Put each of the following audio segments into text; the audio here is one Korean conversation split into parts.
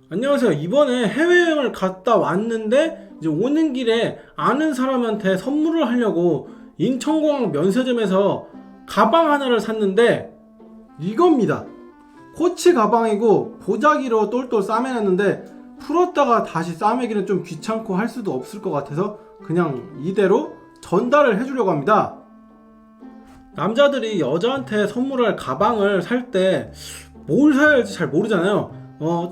안녕하세요. 이번에 해외여행을 갔다 왔는데 이제 오는 길에 아는 사람한테 선물을 하려고 인천공항 면세점에서 가방 하나를 샀는데 이겁니다. 코치 가방이고 보자기로 똘똘 싸매놨는데 풀었다가 다시 싸매기는 좀 귀찮고 할 수도 없을 것 같아서 그냥 이대로 전달을 해주려고 합니다. 남자들이 여자한테 선물할 가방을 살 때 뭘 사야 할지 잘 모르잖아요.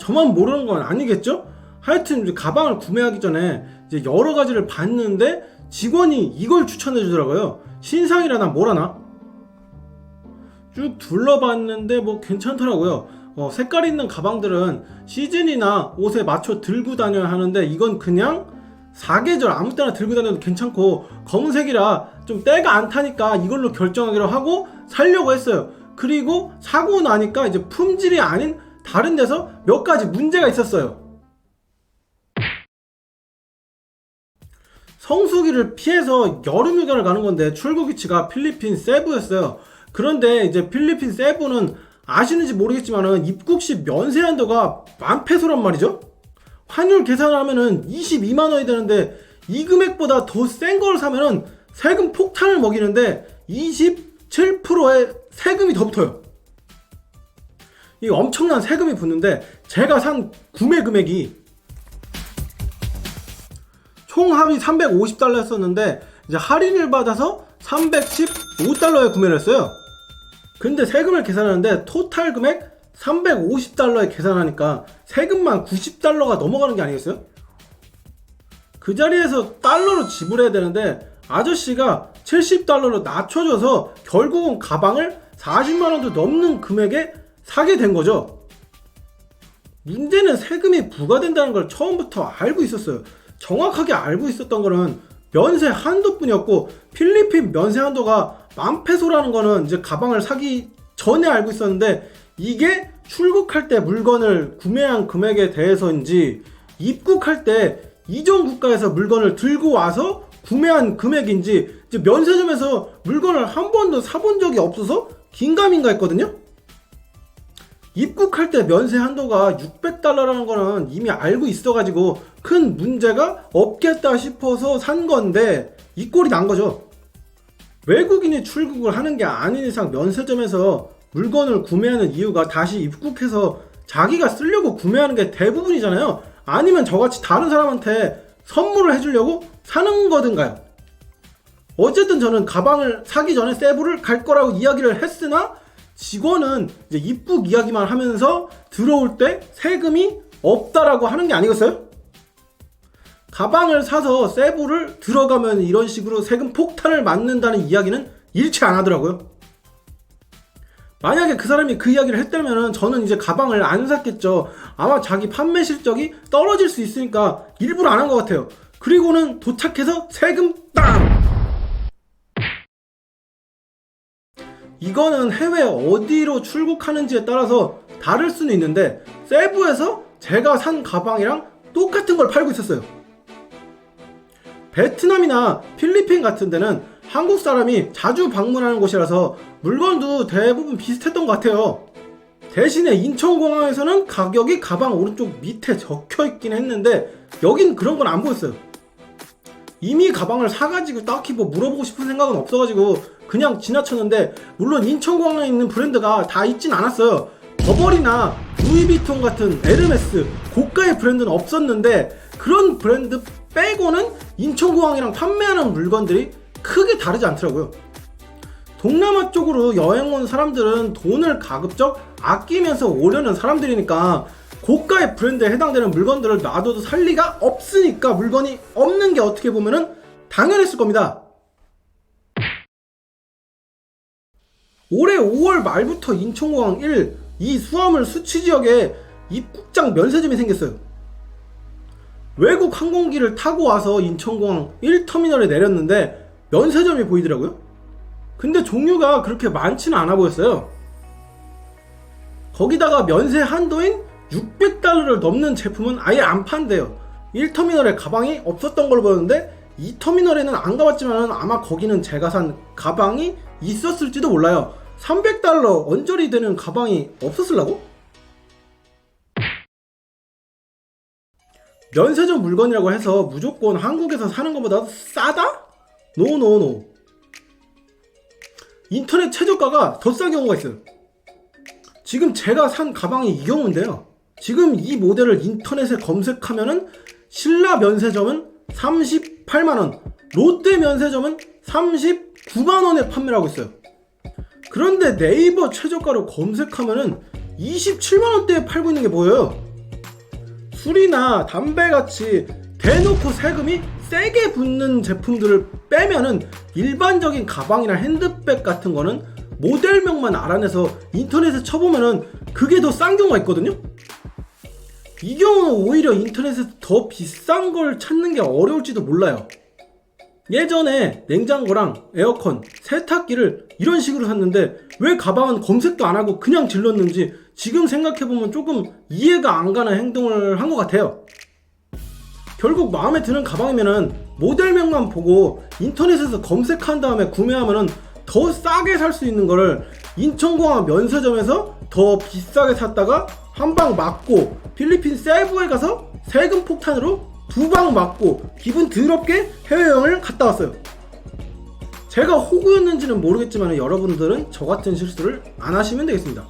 저만 모르는 건 아니겠죠? 하여튼 이제 가방을 구매하기 전에 이제 여러 가지를 봤는데 직원이 이걸 추천해 주더라고요. 신상이라나 뭐라나 쭉 둘러봤는데 뭐 괜찮더라고요. 색깔 있는 가방들은 시즌이나 옷에 맞춰 들고 다녀야 하는데 이건 그냥 사계절 아무 때나 들고 다녀도 괜찮고 검은색이라 좀 때가 안 타니까 이걸로 결정하기로 하고 살려고 했어요. 그리고 사고 나니까 이제 품질이 아닌 다른 데서 몇 가지 문제가 있었어요. 성수기를 피해서 여름휴가를 가는 건데 출국 위치가 필리핀 세부였어요. 그런데 이제 필리핀 세부는 아시는지 모르겠지만은 입국 시 면세 한도가 10,000페소란 말이죠. 환율 계산을 하면은 22만 원이 되는데 이 금액보다 더 센 걸 사면은 세금 폭탄을 먹이는데 27%의 세금이 더 붙어요. 이 엄청난 세금이 붙는데 제가 산 구매 금액이 총 합이 350달러였었는데 이제 할인을 받아서 315달러에 구매를 했어요. 근데 세금을 계산하는데 토탈 금액 350달러에 계산하니까 세금만 90달러가 넘어가는 게 아니겠어요? 그 자리에서 달러로 지불해야 되는데 아저씨가 70달러로 낮춰줘서 결국은 가방을 40만원도 넘는 금액에 사게 된 거죠. 문제는 세금이 부과된다는 걸 처음부터 알고 있었어요. 정확하게 알고 있었던 거는 면세 한도뿐이었고 필리핀 면세 한도가 10,000페소라는 거는 이제 가방을 사기 전에 알고 있었는데 이게 출국할 때 물건을 구매한 금액에 대해서인지 입국할 때 이전 국가에서 물건을 들고 와서 구매한 금액인지 이제 면세점에서 물건을 한 번도 사본 적이 없어서 긴가민가 했거든요. 입국할 때 면세 한도가 600달러라는 거는 이미 알고 있어가지고 큰 문제가 없겠다 싶어서 산 건데 이 꼴이 난 거죠. 외국인이 출국을 하는 게 아닌 이상 면세점에서 물건을 구매하는 이유가 다시 입국해서 자기가 쓰려고 구매하는 게 대부분이잖아요. 아니면 저같이 다른 사람한테 선물을 해주려고 사는 거든가요. 어쨌든 저는 가방을 사기 전에 세부를 갈 거라고 이야기를 했으나 직원은 이제 입국 이야기만 하면서 들어올 때 세금이 없다라고 하는 게 아니겠어요? 가방을 사서 세부를 들어가면 이런 식으로 세금 폭탄을 맞는다는 이야기는 일치 안 하더라고요. 만약에 그 사람이 그 이야기를 했다면 저는 이제 가방을 안 샀겠죠. 아마 자기 판매 실적이 떨어질 수 있으니까 일부러 안 한 것 같아요. 그리고는 도착해서 세금 땅! 이거는 해외 어디로 출국하는지에 따라서 다를 수는 있는데 세부에서 제가 산 가방이랑 똑같은 걸 팔고 있었어요. 베트남이나 필리핀 같은 데는 한국 사람이 자주 방문하는 곳이라서 물건도 대부분 비슷했던 것 같아요. 대신에 인천공항에서는 가격이 가방 오른쪽 밑에 적혀있긴 했는데 여긴 그런 건 안 보였어요. 이미 가방을 사가지고 딱히 뭐 물어보고 싶은 생각은 없어가지고 그냥 지나쳤는데 물론 인천공항에 있는 브랜드가 다 있진 않았어요. 버버리나 루이비통 같은 에르메스 고가의 브랜드는 없었는데 그런 브랜드 빼고는 인천공항이랑 판매하는 물건들이 크게 다르지 않더라고요. 동남아 쪽으로 여행 온 사람들은 돈을 가급적 아끼면서 오려는 사람들이니까 고가의 브랜드에 해당되는 물건들을 놔둬도 살 리가 없으니까 물건이 없는 게 어떻게 보면은 당연했을 겁니다. 올해 5월 말부터 인천공항 1, 이 수화물 수취 지역에 입국장 면세점이 생겼어요. 외국 항공기를 타고 와서 인천공항 1터미널에 내렸는데 면세점이 보이더라고요. 근데 종류가 그렇게 많지는 않아 보였어요. 거기다가 면세 한도인 600달러를 넘는 제품은 아예 안 판대요. 1터미널에 가방이 없었던 걸로 보였는데 2터미널에는 안 가봤지만 아마 거기는 제가 산 가방이 있었을지도 몰라요. 300달러 언저리 되는 가방이 없었을라고? 면세점 물건이라고 해서 무조건 한국에서 사는 것보다 싸다? 노노노. 인터넷 최저가가 더 싼 경우가 있어요. 지금 제가 산 가방이 이 경우인데요. 지금 이 모델을 인터넷에 검색하면은 신라 면세점은 38만원, 롯데 면세점은 39만원에 판매를 하고 있어요. 그런데 네이버 최저가로 검색하면은 27만원대에 팔고 있는 게 보여요. 술이나 담배같이 대놓고 세금이 세게 붙는 제품들을 빼면은 일반적인 가방이나 핸드백 같은 거는 모델명만 알아내서 인터넷에 쳐보면은 그게 더 싼 경우가 있거든요. 이 경우는 오히려 인터넷에서 더 비싼 걸 찾는 게 어려울지도 몰라요. 예전에 냉장고랑 에어컨, 세탁기를 이런 식으로 샀는데 왜 가방은 검색도 안 하고 그냥 질렀는지 지금 생각해보면 조금 이해가 안 가는 행동을 한 것 같아요. 결국 마음에 드는 가방이면은 모델명만 보고 인터넷에서 검색한 다음에 구매하면은 더 싸게 살 수 있는 거를 인천공항 면세점에서 더 비싸게 샀다가 한 방 맞고 필리핀 세부에 가서 세금 폭탄으로 2방 맞고 기분 더럽게 해외여행을 갔다 왔어요. 제가 호구였는지는 모르겠지만 여러분들은 저 같은 실수를 안 하시면 되겠습니다.